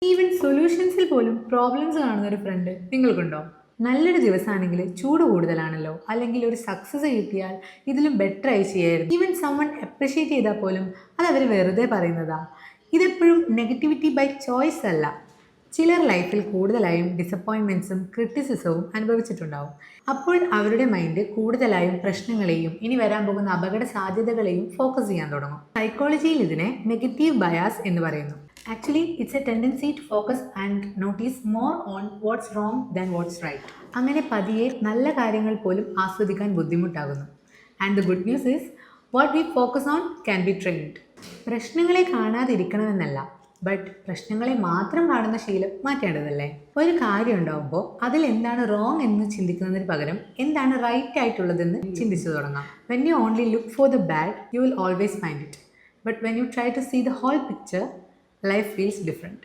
Even സൊല്യൂഷൻസിൽ പോലും problems കാണുന്ന ഒരു ഫ്രണ്ട് നിങ്ങൾക്കുണ്ടോ? നല്ലൊരു ദിവസമാണെങ്കിൽ ചൂട് കൂടുതലാണല്ലോ, അല്ലെങ്കിൽ ഒരു സക്സസ് കിട്ടിയാൽ ഇതിലും ബെറ്റർ ആയി ചെയ്യായിരുന്നു, ഈവൻ സമ്മൺ അപ്രിഷ്യേറ്റ് ചെയ്താൽ പോലും അത് അവർ വെറുതെ പറയുന്നതാ. ഇതെപ്പോഴും നെഗറ്റിവിറ്റി ബൈ ചോയ്സ് അല്ല. ചിലർ ലൈഫിൽ കൂടുതലായും ഡിസപ്പോയിൻമെൻറ്റ്സും ക്രിറ്റിസിസവും അനുഭവിച്ചിട്ടുണ്ടാവും. അപ്പോൾ അവരുടെ മൈൻഡ് കൂടുതലായും പ്രശ്നങ്ങളെയും ഇനി വരാൻ പോകുന്ന അപകട സാധ്യതകളെയും ഫോക്കസ് ചെയ്യാൻ തുടങ്ങും. സൈക്കോളജിയിൽ ഇതിനെ നെഗറ്റീവ് ബയാസ് എന്ന് പറയുന്നു. Actually it's a tendency to focus and notice more on what's wrong than what's right. അങ്ങനെ പതിയെ നല്ല കാര്യങ്ങൾ പോലും ആസ്വദിക്കാൻ ബുദ്ധിമുട്ടാകുന്നു. And the good news is what we focus on can be trained. പ്രശ്നങ്ങളെ കാണാതിരിക്കണമെന്നല്ല, ബട്ട് പ്രശ്നങ്ങളെ മാത്രം കാണുന്ന ശീലം മാറ്റേണ്ടതല്ലേ? ഒരു കാര്യം ഉണ്ടാവുമ്പോൾ അതിൽ എന്താണ് റോങ് എന്ന് ചിന്തിക്കുന്നതിന് പകരം എന്താണ് റൈറ്റ് ആയിട്ടുള്ളതെന്ന് ചിന്തിച്ചു തുടങ്ങാം. When you only look for the bad, you will always find it. But when you try to see the whole picture, life feels different.